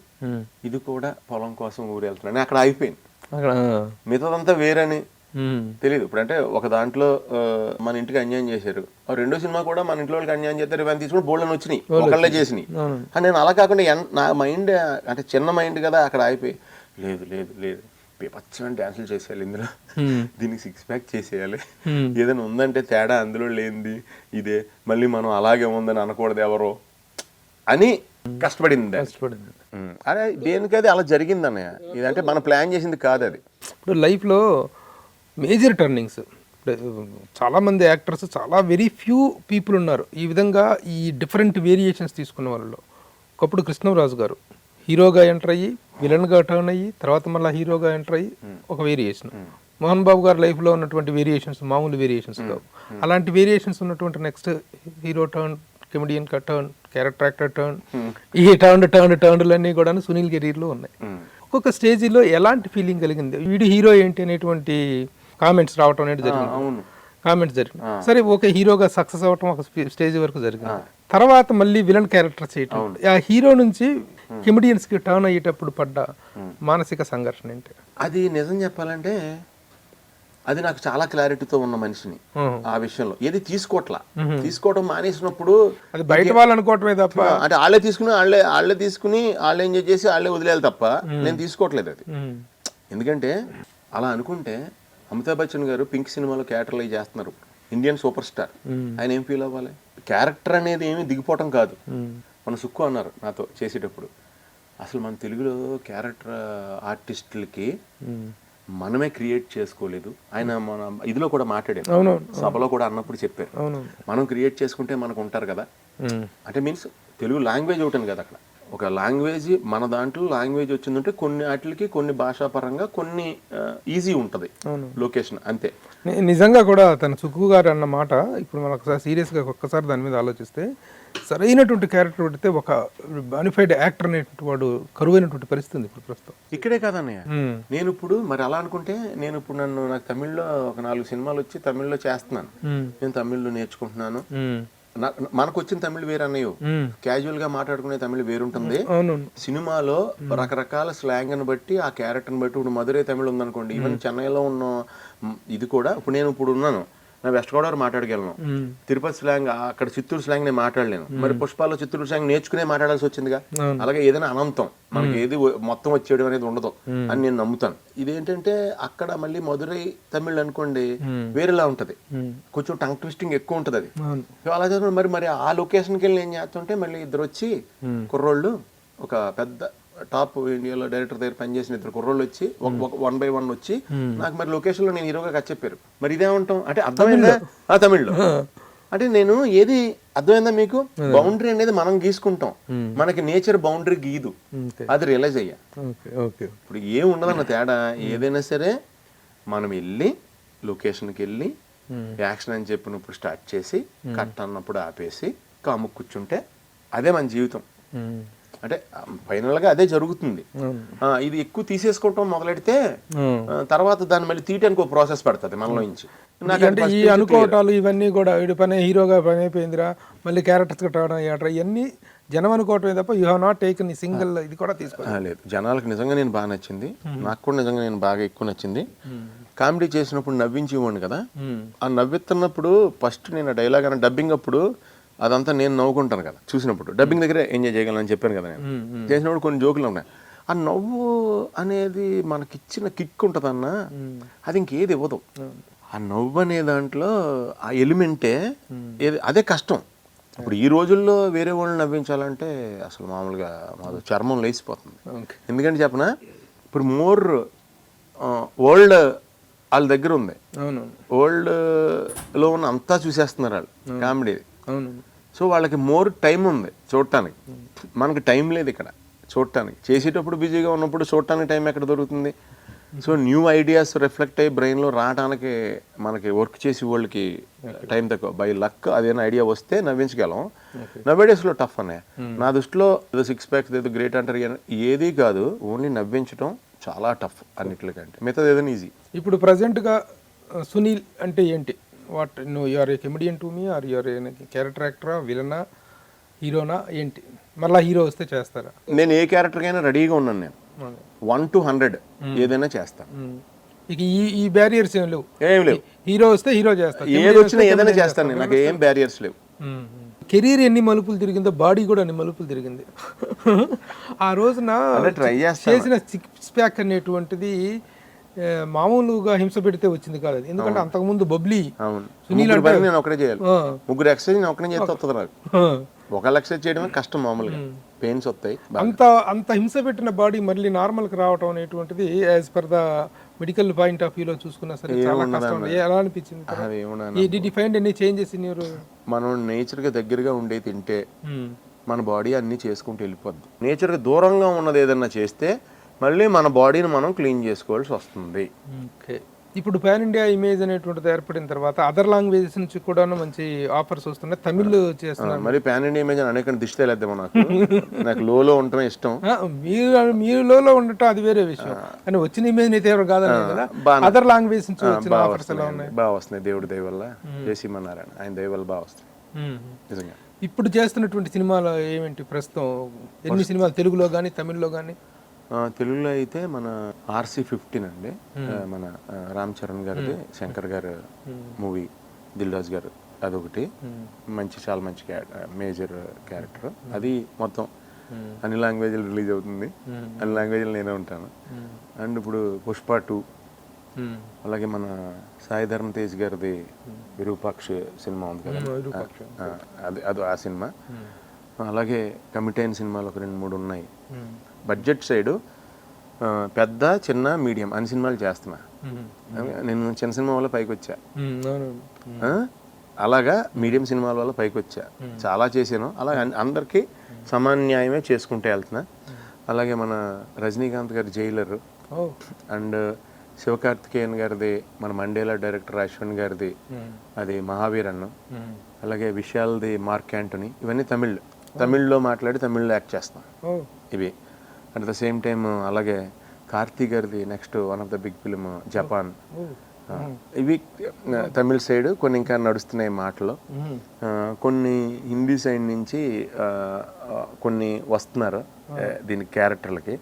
ఇది కూడా పొలం కోసం ఊరు వెళ్తున్నాడు, అక్కడ అయిపోయింది. మిగతాదంతా వేరని తెలియదు. ఇప్పుడు అంటే ఒక దాంట్లో మన ఇంటికి అన్యాయం చేశారు, రెండో సినిమా కూడా మన ఇంట్లో వాళ్ళకి అన్యాయం చేస్తారు, ఇవన్నీ తీసుకుని బోల్డని వచ్చినాయి, ఒకళ్ళే చేసినాయి. నేను అలా కాకుండా నా మైండ్ అంటే చిన్న మైండ్ కదా, అక్కడ అయిపోయి లేదు లేదు లేదు పచ్చని డ్యాన్సులు చేసేయాలి, ఇందులో దీనికి 6 pack చేసేయాలి, ఏదైనా ఉందంటే తేడా అందులో లేనిది ఇదే, మళ్ళీ మనం అలాగే ఉందని అనకూడదు ఎవరో అని కష్టపడింది. అదే దేనికది అలా జరిగింది అన్నయ్య, ఇదంటే మనం ప్లాన్ చేసింది కాదు అది. ఇప్పుడు లైఫ్లో మేజర్ టర్నింగ్స్, చాలామంది యాక్టర్స్ చాలా వెరీ ఫ్యూ పీపుల్ ఉన్నారు ఈ విధంగా ఈ డిఫరెంట్ వేరియేషన్స్ తీసుకున్న వాళ్ళలో. ఒకప్పుడు కృష్ణరాజు గారు హీరోగా ఎంటర్ అయ్యి విలన్గా టర్న్ అయ్యి తర్వాత మళ్ళీ హీరోగా ఎంటర్ అయ్యి ఒక వేరియేషన్. మోహన్ బాబు గారి లైఫ్లో ఉన్నటువంటి వేరియేషన్స్ మామూలు వేరియేషన్స్ కావు. అలాంటి వేరియేషన్స్ ఉన్నటువంటి next hero turn, comedian turn, character actor turn, ఈ టర్న్లన్నీ కూడా సునీల్ కెరీర్లో ఉన్నాయి. ఒక్కొక్క స్టేజ్లో ఎలాంటి ఫీలింగ్ కలిగింది, వీడి హీరో ఏంటి అనేటువంటి కామెంట్స్ రావటం అనేది జరిగింది. కామెంట్స్ జరిగింది. సరే ఓకే, హీరోగా సక్సెస్ అవ్వటం ఒక స్టేజ్ వరకు జరిగింది. తర్వాత మళ్ళీ విలన్ క్యారెక్టర్ చేయటం, ఆ హీరో నుంచి కమెడియన్స్ కి టర్న్ అయ్యేటప్పుడు పడ్డ మానసిక సంఘర్షణ ఏంటి? అది నిజం చెప్పాలంటే అది నాకు చాలా క్లారిటీతో ఉన్న మనిషిని ఆ విషయంలో ఏది తీసుకోవటం మానేసినప్పుడు అది బయట వాళ్ళు అనుకోవటమే తప్ప, అంటే వాళ్ళే తీసుకుని వాళ్ళే ఎంజాయ్ చేసి వాళ్ళే వదిలేయాలి తప్ప నేను తీసుకోవట్లేదు అది. ఎందుకంటే అలా అనుకుంటే అమితాబ్ బచ్చన్ గారు పింక్ సినిమాలో క్యారెక్టర్లు అవి చేస్తున్నారు, ఇండియన్ సూపర్ స్టార్, ఆయన ఏం ఫీల్ అవ్వాలి? క్యారెక్టర్ అనేది ఏమి దిగిపోవటం కాదు. మన సుక్కు అన్నారు నాతో చేసేటప్పుడు, అసలు మన తెలుగులో క్యారెక్టర్ ఆర్టిస్టులకి మనమే క్రియేట్ చేసుకోలేదు. ఆయన మన ఇదిలో కూడా మాట్లాడారు, సభలో కూడా అన్నప్పుడు చెప్పారు, మనం క్రియేట్ చేసుకుంటే మనకు ఉంటారు కదా. అంటే మీన్స్ తెలుగు లాంగ్వేజ్ ఒకటి కదా, అక్కడ ఒక లాంగ్వేజ్ మన దాంట్లో లాంగ్వేజ్ వచ్చిందంటే కొన్ని వాటికి కొన్ని భాషాపరంగా కొన్ని ఈజీ ఉంటుంది లొకేషన్ అంతే. నిజంగా కూడా తన సుక్కు గారు అన్న మాట ఇప్పుడు మనం ఒకసారి సీరియస్గా ఒక్కసారి దాని మీద ఆలోచిస్తే సరైనటువంటి క్యారెక్టర్ పెడితే ఒక బానిఫైడ్ యాక్టర్ అనేటువంటి వాడు కరువైనటువంటి పరిస్థితి ఇప్పుడు ప్రస్తుతం. ఇక్కడే కాదన్నయ్య, నేను ఇప్పుడు మరి అలా అనుకుంటే నేను ఇప్పుడు నాకు తమిళ్లో ఒక 4 సినిమాలు వచ్చి తమిళ్లో చేస్తున్నాను, నేను తమిళ్లో నేర్చుకుంటున్నాను, మనకు వచ్చిన తమిళ్ వేరు అన్నయ్య, క్యాజువల్ గా మాట్లాడుకునే తమిళ్ వేరుంటుంది. అవునవును. సినిమాలో రకరకాల స్లాంగ్ ని బట్టి ఆ క్యారెక్టర్ని బట్టి ఇప్పుడు మధురై తమిళ్ ఉందనుకోండి, ఈవెన్ చెన్నైలో ఉన్న ఇది కూడా ఇప్పుడు ఉన్నాను నా వెస్ట్ గోదావరి మాట్లాడగలను, తిరుపతి స్లాంగ్ అక్కడ చిత్తూరు స్లాంగ్ నేను మాట్లాడలేను, మరి పుష్పాలో చిత్తూరు స్లాంగ్ నేర్చుకునే మాట్లాడాల్సి వచ్చిందిగా. అలాగే ఏదైనా అనంతం మనకి ఏది మొత్తం వచ్చేయడం అనేది ఉండదు అని నేను నమ్ముతాను. ఇదేంటంటే అక్కడ మళ్ళీ మధురై తమిళ్ అనుకోండి వేరేలా ఉంటది, కొంచెం టంగ్ ట్విస్టింగ్ ఎక్కువ ఉంటది. అది అలా చదువు మరి ఆ లొకేషన్కి వెళ్ళి ఏం చేస్తుంటే మళ్ళీ ఇద్దరు వచ్చి కుర్రోళ్ళు, ఒక పెద్ద టాప్ ఇండియాలో డైరెక్టర్ దగ్గర పనిచేసిన ఇద్దరు కుర్రోళ్ళు వచ్చి 1 by 1 వచ్చి నాకు మరి లొకేషన్ లో నేను హీరోగా కట్ చెప్పారు. మరి ఇదేమంటాం అంటే అర్థమైందా తమిళ్లో అంటే నేను ఏది అర్థమైందా మీకు? బౌండరీ అనేది మనం గీసుకుంటాం, మనకి నేచర్ బౌండరీ గీదు, అది రియలైజ్ అయ్యా. ఇప్పుడు ఏం ఉండదన్న తేడా, ఏదైనా సరే మనం వెళ్ళి లొకేషన్కి వెళ్ళి యాక్షన్ అని చెప్పినప్పుడు స్టార్ట్ చేసి కట్ అన్నప్పుడు ఆపేసి కాము కూర్చుంటే అదే మన జీవితం. అంటే ఫైనల్ గా అదే జరుగుతుంది. ఇది ఎక్కువ తీసేసుకోవటం మొదలెడితే తర్వాత దాన్ని మళ్ళీ తీయటానికి ఒక ప్రాసెస్ పడుతుంది మనలో నుంచి. అంటే ఈ అనుకోవటాలు ఇవన్నీ కూడా వీడి పని హీరోగా పని అయిపోయిందిరా మళ్ళీ క్యారెక్టర్స్ రావడం ఇవన్నీ జనం అనుకోవటమే తప్ప you have not taken single ఇది కూడా తీసుకోలేదు. జనాలకు నిజంగా నేను బాగా నచ్చింది, నాకు కూడా నిజంగా నేను బాగా ఎక్కువ నచ్చింది. కామెడీ చేసినప్పుడు నవ్వించి ఇవ్వండి కదా, ఆ నవ్వుతున్నప్పుడు ఫస్ట్ నేను డైలాగ్ అన్న డబ్బింగ్ అప్పుడు అదంతా నేను నవ్వుకుంటాను కదా చూసినప్పుడు, డబ్బింగ్ దగ్గరే ఎంజాయ్ చేయగలను చెప్పాను కదా నేను. చేసినప్పుడు కొన్ని జోకులు ఉన్నాయి. ఆ నవ్వు అనేది మనకిచ్చిన కిక్ ఉంటుందన్న, అది ఇంకేది ఇవ్వదు. ఆ నవ్వు అనే దాంట్లో ఆ ఎలిమెంటే అదే కష్టం. ఇప్పుడు ఈ రోజుల్లో వేరే వాళ్ళని నవ్వించాలంటే అసలు మామూలుగా మాది చర్మం లేచిపోతుంది. ఎందుకంటే చెప్పనా, ఇప్పుడు మోర్ వరల్డ్ వాళ్ళ దగ్గర ఉంది, వరల్డ్ లో ఉన్న అంతా చూసేస్తున్నారు వాళ్ళు కామెడీ. సో వాళ్ళకి మోర్ టైం ఉంది చూడటానికి, మనకి టైం లేదు ఇక్కడ చూడటానికి. చేసేటప్పుడు బిజీగా ఉన్నప్పుడు చూడటానికి టైం ఎక్కడ దొరుకుతుంది? సో న్యూ ఐడియాస్ రిఫ్లెక్ట్ అయ్యి బ్రెయిన్లో రావడానికి మనకి వర్క్ చేసి వాళ్ళకి టైం తక్కువ. బై లక్ అదేనా ఐడియా వస్తే నవ్వించగలం. నవ్వేడేస్లో టఫ్ అనే నా దృష్టిలో. ఏదో 6 packs ఏదో గ్రేట్ అంటారు, ఏది కాదు, ఓన్లీ నవ్వించడం చాలా టఫ్ అన్నిటికంటే, మిగతాది ఏదైనా ఈజీ. ఇప్పుడు ప్రజెంట్గా సునీల్ అంటే ఏంటి? What you are a comedian to me, are you are a character యాక్టరా, విలనా, హీరోనా ఏంటి? మళ్ళీ హీరో వస్తే చేస్తారా? నేను ఏ క్యారెక్టర్కైనా రెడీగా ఉన్నాను. నేను 1 to 100 ఏదైనా చేస్తాను. ఇక ఈ బ్యారియర్స్ ఏం లేవు? హీరో వస్తే హీరో చేస్తాను, ఏది వచ్చినా ఏదైనా చేస్తాను, నాకు ఏం బ్యారియర్స్ లేవు. కెరీర్ ఎన్ని మలుపులు తిరిగిందో బాడీ కూడా అన్ని మలుపులు తిరిగింది. ఆ రోజున ట్రై చేసిన 6 pack అనేటువంటిది మామూలుగా హింస పెడితే వచ్చింది కాదు. ఎందుకంటే అంతకుముందు బబ్లీ, సునీల్ అంటే నేను ఒకటే చేయాలి, ముగ్గురు ఎక్సర్సైజ్ నేను ఒకటే చేస్తే వస్తుంది నాకు. ఒకళ్ళు ఎక్సర్సైజ్ చేయడమే కష్టం, మామూలుగా పెయిన్స్ వస్తాయి. అంత హింస పెట్టిన బాడీ మళ్ళీ నార్మల్ కి రావడం అనేటువంటిది as per the medical point of వ్యూలో చూసుకున్నా సరే చాలా కష్టం. ఎలా అనిపించింది? Did you find any changes in your? మనం నేచర్ గా దగ్గరగా ఉండే తింటే మన బాడీ అన్ని చేసుకుంటూ వెళ్ళిపోద్ది. నేచర్ కి దూరంగా ఉన్నది ఏదన్నా చేస్తే మళ్ళీ మన బాడీని మనం క్లీన్ చేసుకోవాల్సి వస్తుంది. ఇప్పుడు పాన్ ఇండియా ఇమేజ్ అనేటువంటిది ఏర్పడిన తర్వాత అదర్ లాంగ్వేజెస్ నుంచి కూడా మంచి ఆఫర్స్ వస్తున్నాయి. తమిళ్ చేస్తున్నారు, మరి పాన్ ఇండియా ఇమేజ్ అనేక దిష్టి తెలియద్దాం. నాకు లోలో ఉండటమే ఇష్టం. మీరు లోలో ఉండటం అది వేరే విషయం, కానీ వచ్చిన ఇమేజ్ అయితే ఎవరు కాదని కదా. అదర్ లాంగ్వేజ్ నుంచి వచ్చిన ఆఫర్స్ ఎలా ఉన్నాయి? బాగా వస్తున్నాయి, దేవుడి దయ వల్ల, జయసీమన్నారాయణ ఆయన దయ వల్ల బాగా వస్తాయి నిజంగా. ఇప్పుడు చేస్తున్నటువంటి సినిమాలు ఏమిటి ప్రస్తుతం? ఎన్ని సినిమాలు తెలుగులో కానీ తమిళ్లో కానీ? తెలుగులో అయితే మన RC-15 అండి, మన రామ్ చరణ్ గారిది, శంకర్ గారు మూవీ, దిల్ రాజు గారు, అదొకటి మంచి, చాలా మంచి మేజర్ క్యారెక్టర్. అది మొత్తం అన్ని లాంగ్వేజ్లు రిలీజ్ అవుతుంది, అన్ని లాంగ్వేజ్లు నేనే ఉంటాను. అండ్ ఇప్పుడు పుష్ప 2, అలాగే మన సాయి ధర్మ తేజ్ గారిది విరూపాక్ష సినిమా ఉంది కదా, అది ఆ సినిమా. అలాగే కమిటైన్ సినిమాలు ఒక 2-3 ఉన్నాయి. బడ్జెట్ సైడు పెద్ద, చిన్న, మీడియం అన్ని సినిమాలు చేస్తున్నా. నేను చిన్న సినిమా వల్ల పైకి వచ్చా, అలాగా మీడియం సినిమాల వల్ల పైకి వచ్చా. చాలా చేశాను, అలా అందరికీ సమాన్యాయమే చేసుకుంటూ వెళ్తున్నా. అలాగే మన రజనీకాంత్ గారి జైలర్, అండ్ శివకార్తికేయన్ గారిది మన మండేలా డైరెక్టర్ అశ్విన్ గారిది అది మహావీర్ అన్నం. అలాగే విశాల్ది మార్క్ యాంటనీ. ఇవన్నీ తమిళ్లో మాట్లాడి తమిళ్లో యాక్ట్ చేస్తాం ఇవి. అట్ ద సేమ్ టైమ్ అలాగే కార్తీ గారిది next one of the big film Japan, ఇవి తమిళ సైడ్ కొన్ని ఇంకా నడుస్తున్నాయి మాటలు. కొన్ని హిందీ సైడ్ నుంచి కొన్ని వస్తున్నారు దీని క్యారెక్టర్లకి.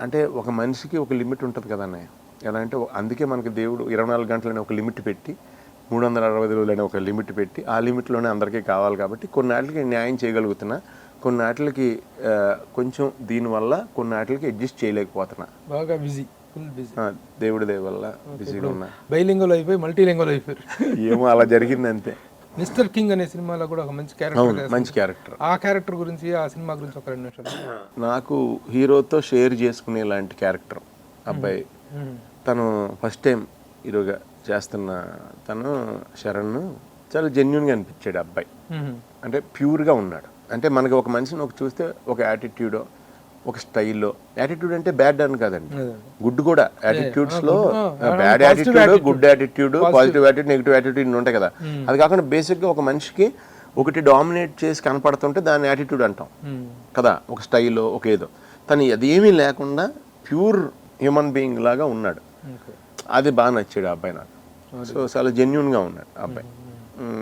అంటే ఒక మనిషికి ఒక లిమిట్ ఉంటుంది కదా అన్నయ్య. ఎలా అంటే అందుకే మనకి దేవుడు 24 గంటలని ఒక లిమిట్ పెట్టి 365 రోజులని ఒక లిమిట్ పెట్టి ఆ లిమిట్లోనే అందరికీ కావాలి కాబట్టి కొన్నాటికి న్యాయం చేయగలుగుతున్నా, కొన్నాటికి కొంచెం దీనివల్ల కొన్నాటికి అడ్జస్ట్ చేయలేకపోతున్నా. బాగా బిజీ, ఫుల్ బిజీ. దేవుడి దయ వల్ల బిజీగా ఉన్నా. బైలింగువల్ అయిపోయి మల్టీలింగువల్ అయిపోయారు. ఏమో అలా జరిగింది అంతే. మిస్టర్ కింగ్ అనే సినిమాలో కూడా ఒక మంచి క్యారెక్టర్. మంచి క్యారెక్టర్. ఆ క్యారెక్టర్ గురించి, ఆ సినిమా గురించి ఒక 2 నిమిషాలు. నాకు హీరోతో షేర్ చేసుకునే లాంటి క్యారెక్టర్ అబ్బాయి. తను ఫస్ట్ టైం హీరోగా చేస్తున్న తను శరణ్ చాలా జెన్యున్గా అనిపించాడు అబ్బాయి. అంటే ప్యూర్గా ఉన్నాడు. అంటే మనకి ఒక మనిషిని చూస్తే ఒక యాటిట్యూడో ఒక స్టైల్లో, యాటిట్యూడ్ అంటే బ్యాడ్ అని కాదండి, గుడ్ కూడా. యాటిట్యూడ్స్లో bad attitude, good attitude, positive attitude, negative attitude ఉంటాయి కదా. అది కాకుండా బేసిక్గా ఒక మనిషికి ఒకటి డామినేట్ చేసి కనపడుతుంటే దాన్ని యాటిట్యూడ్ అంటాం కదా, ఒక స్టైల్లో ఒక ఏదో. తను అదేమీ లేకుండా ప్యూర్ హ్యూమన్ బీయింగ్ లాగా ఉన్నాడు. అది బాగా నచ్చాడు ఆ అబ్బాయి నాకు. సో చాలా జెన్యున్గా ఉన్నాడు ఆ అబ్బాయి.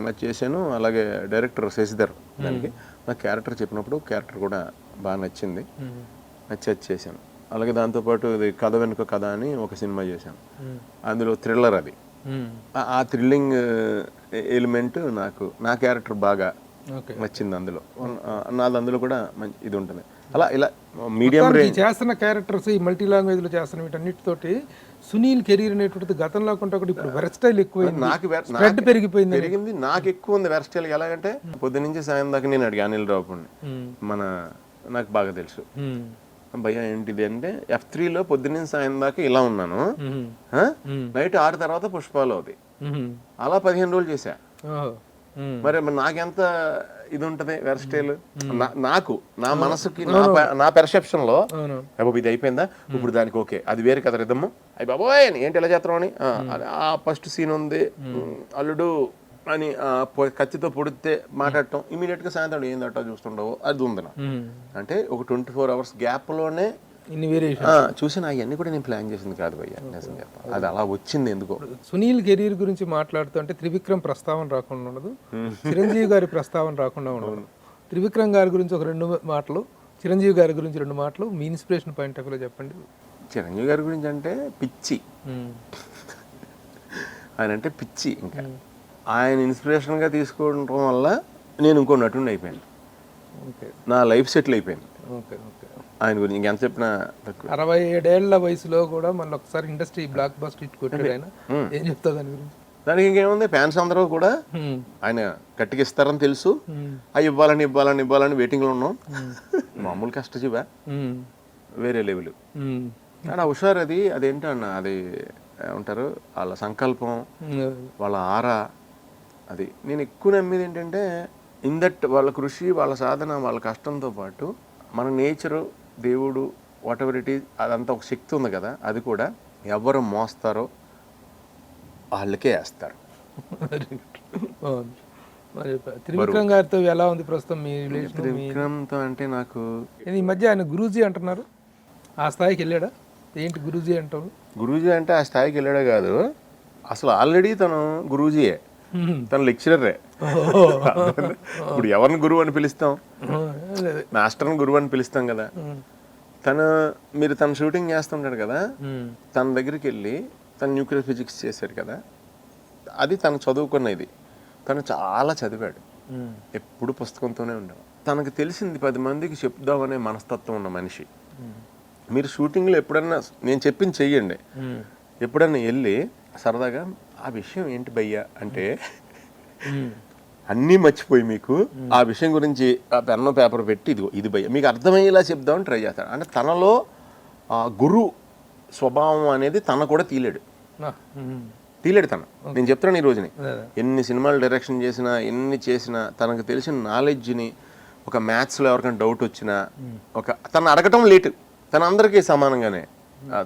అది చేశాను. అలాగే డైరెక్టర్ శశిధర్ దానికి నాకు క్యారెక్టర్ చెప్పినప్పుడు క్యారెక్టర్ కూడా బాగా నచ్చింది, నచ్చి అది చేశాను. అలాగే దాంతోపాటు ఇది కథ వెనుక కథ అని ఒక సినిమా చేశాను. అందులో థ్రిల్లర్ అది. ఆ థ్రిల్లింగ్ ఎలిమెంట్ నాకు నా క్యారెక్టర్ బాగా నచ్చింది. అందులో కూడా మంచి ఇది ఉంటుంది. అలా ఇలా మీడియం రేంజ్ చేస్తున్న క్యారెక్టర్స్, ఈ మల్టీ లాంగ్వేజ్ లో చేస్తున్న వీటన్నిటితోటి సునీల్ కెరీర్ అనేటువంటిది గతంలో కొంటే ఒకటి ఇప్పుడు వెర్స్టైల్ ఎక్కువైంది, నాకు పెరిగింది. నాకు ఎక్కువ ఉంది వెర్స్టైల్. ఎలాగంటే పొద్దు నుంచి సాయం దాకా నేను అడిగా అనిల్ రావుని, నాకు బాగా తెలుసు భయ్యా ఏంటిది అంటే F3లో పొద్దున్న సాయం దాకా ఇలా ఉన్నాను, నైట్ 6 తర్వాత పుష్పాలు అవుతాయి. అలా 15 రోజులు చేశా. మరి నాకెంత ఇది ఉంటది వెర్స్టైల్. నాకు నా మనసుకి నా పెర్సెప్షన్ లో ఇది అయిపోయిందా ఇప్పుడు దానికి ఓకే అది వేరే కదా రిధము, అయ్యి బాబోయ్ ఏంటి ఎలా చేస్తాం అని. ఆ ఫస్ట్ సీన్ ఉంది అల్లుడు అని కత్తితో పొడితే మాట్లాడటం, ఇమీడియట్ గా సాయంత్రం ఏందట చూస్తుండవు అది ఉంది. అంటే ఒక 24 hours గ్యాప్ లోనే చూసిన అవన్నీ కూడా నేను ప్లాన్ చేసింది కాదు భయ్యా, నిజం చెప్పాలి. అది అలా వచ్చింది ఎందుకో. సునీల్ కెరీర్ గురించి మాట్లాడుతుంటే త్రివిక్రమ్ ప్రస్తావన రాకుండా ఉండదు, చిరంజీవి గారి ప్రస్తావన రాకుండా ఉండదు. త్రివిక్రమ్ గారి గురించి ఒక 2 మాటలు, చిరంజీవి గారి గురించి 2 మాటలు, మీ ఇన్స్పిరేషన్ పాయింట్ ఆఫ్ వ్యూలో చెప్పండి. చిరంజీవి గారి గురించి అంటే పిచ్చి, ఆయన అంటే పిచ్చి. ఇంకా ఆయన ఇన్స్పిరేషన్గా తీసుకోవడం వల్ల నేను ఇంకో నటుడిని అయిపోయాను, నా లైఫ్ సెటిల్ అయిపోయింది ఆయన గురించి. ఇంకెంత చెప్పినా 67 ఏళ్ల వయసులో కూడా మళ్ళీ ఒకసారి ఇండస్ట్రీ బ్లాక్ బస్టర్ హిట్ కొట్టాడు ఆయన. ఏం చెప్తా దాని గురించి? దానికి ఇంకేముంది, ఫ్యాన్స్ అందరూ కూడా ఆయన గట్టిగా ఇస్తారని తెలుసు, అవి ఇవ్వాలని వెయిటింగ్ లో ఉన్నాం. మామూలు కష్టజీవా, వేరే లెవెల్. కానీ ఆ హుషారు అదేంటో అన్న, అది ఏమంటారు వాళ్ళ సంకల్పం, వాళ్ళ ఆరా. అది నేను ఎక్కువ నమ్మేది ఏంటంటే వాళ్ళ కృషి, వాళ్ళ సాధన, వాళ్ళ కష్టంతో పాటు మన నేచరు, దేవుడు, వాట్ ఎవర్ ఇట్ ఈజ్, అదంతా ఒక శక్తి ఉంది కదా, అది కూడా ఎవరు మోస్తారో వాళ్ళకే వేస్తారు. త్రివిక్రమ్ గారితో ఎలా ఉంది ప్రస్తుతం మీ రిలేషన్? త్రివిక్రమ్తో అంటే నాకు ఈ మధ్య ఆయన గురూజీ అంటున్నారు, ఆ స్థాయికి వెళ్ళాడా? ఏంటి గురూజీ అంటావు? గురూజీ అంటే ఆ స్థాయికి వెళ్ళాడా కాదు, అసలు ఆల్రెడీ తను గురూజీయే, తను లెక్చరరే. ఇప్పుడు ఎవరిని గురువు అని పిలుస్తాం? మాస్టర్ని గురువు అని పిలుస్తాం కదా. మీరు తను షూటింగ్ చేస్తుంటాడు కదా, తన దగ్గరికి వెళ్ళి తను న్యూక్లియర్ ఫిజిక్స్ చేశాడు కదా, అది తను చదువుకున్నది. తను చాలా చదివాడు, ఎప్పుడు పుస్తకంతోనే ఉండేవాడు. తనకు తెలిసింది 10 మందికి చెప్దామనే మనస్తత్వం ఉన్న మనిషి. మీరు షూటింగ్లో ఎప్పుడన్నా నేను చెప్పింది చెయ్యండి, ఎప్పుడన్నా వెళ్ళి సరదాగా ఆ విషయం ఏంటి భయ్యా అంటే అన్నీ మర్చిపోయి మీకు ఆ విషయం గురించి ఆ పెన్ను పేపర్ పెట్టి ఇది భయ్యా మీకు అర్థమయ్యేలా చెప్దామని ట్రై చేస్తాడు. అంటే తనలో ఆ గురు స్వభావం అనేది తన కూడా తీలేడు తను. నేను చెప్తాను ఈ రోజుని ఎన్ని సినిమాలు డైరెక్షన్ చేసినా, ఎన్ని చేసినా, తనకు తెలిసిన నాలెడ్జ్ని, ఒక మ్యాథ్స్లో ఎవరికైనా డౌట్ వచ్చినా తను అడగటం లేటు, తన అందరికీ సమానంగానే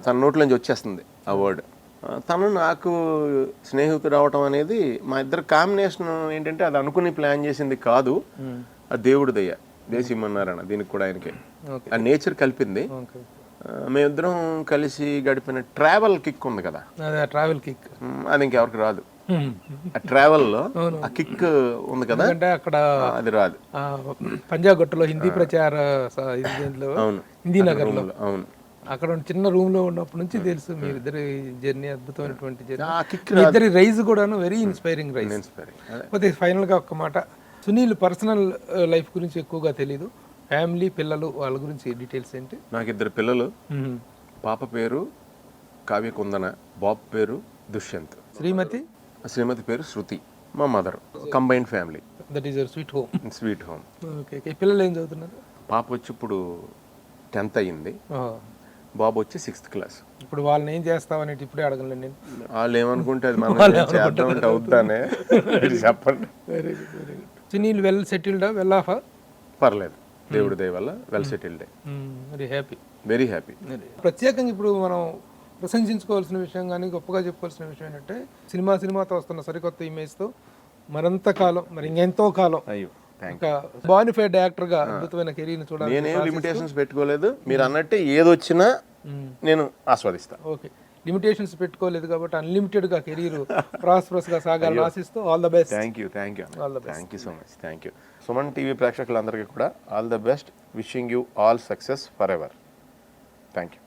తన నోట్లోంచి వచ్చేస్తుంది ఆ వర్డ్. తను నాకు స్నేహితుడు అవటం అనేది మా ఇద్దరు కాంబినేషన్ ఏంటంటే అది అనుకుని ప్లాన్ చేసింది కాదు, ఆ దేవుడి దయ్య దేశీమన్నారాయణ దీనికి కూడా ఆయనకే ఆ నేచర్ కలిపింది. మేమిద్దరం కలిసి గడిపిన ట్రావెల్ కిక్ ఉంది కదా, అదే ట్రావెల్ కిక్. అది ఇంకెవరికి రాదు. ఆ ట్రావెల్లో ఆ కిక్ ఉంది కదా, అంటే అక్కడ అది రాదు. పంజాబ్ గట్టులో హిందీ ప్రచార దీంట్లో అవును, హిందీ నగర్లో, అవును, అక్కడ చిన్న రూమ్ లో ఉన్నప్పటి నుంచి తెలుసు మీ ఇద్దరి జర్నీ అద్భుతమైనటువంటి జర్నీ. ఆ కిక్ మీ ఇద్దరి రైజ్ కూడాను వెరీ ఇన్స్పైరింగ్ రైజ్. కాకపోతే ఫైనల్ గా ఒక్క మాట, సునీల్ పర్సనల్ లైఫ్ గురించి ఎక్కువగా తెలీదు. ఫ్యామిలీ, పిల్లలు, వాళ్ళ గురించి డీటెయిల్స్ ఏంటి? నాకు 2 పిల్లలు. పాప పేరు కావ్య కుందన, బాబు పేరు దుష్యంత్. శ్రీమతి పేరు శృతి. మా mother. Combined family. That is your sweet home. Sweet home. Okay. పిల్లలు ఏం చదువుతున్నారు? పాప వచ్చి ఇప్పుడు 10th అయ్యింది, బాబు వచ్చి 6th క్లాస్. ఇప్పుడు వాళ్ళని ఏం చేస్తావనేది ఇప్పుడే అడగలేదు నేను. వాళ్ళు ఏమనుకుంటే అది మనం చేద్దామంటే అవుతానే చెప్పండి. Very good, very good. Sunil well సెటిల్డా, వెల్ ఆఫా? పర్లేదు, దేవుడి దయ వల్ల well settled. Very happy, very happy. ప్రత్యేకంగా ఇప్పుడు మనం ప్రశంసించుకోవాల్సిన విషయం కానీ గొప్పగా చెప్పుకోవాల్సిన విషయం ఏంటంటే, సినిమాతో వస్తున్న సరికొత్త ఇమేజ్తో మరంత కాలం, మరి ఇంకెంతో కాలం ఒక బానిఫైడ్ యాక్టర్ గా అద్భుతమైన కెరీర్ చూడాలి. నేనేం లిమిటేషన్స్ పెట్టుకోలేదు, మీరు అన్నట్టే ఏదొచ్చినా నేను ఆస్వాదిస్తాను. ఓకే, లిమిటేషన్స్ పెట్టుకోలేదు కాబట్టి అన్లిమిటెడ్ గా కెరీర్ ప్రాస్పరస్ గా సాగాలని ఆశిస్తూ all the best. Thank you so much. Thank you. Suman TV ప్రేక్షకులందరికీ కూడా all the best. Wishing you all success for ever. Thank you.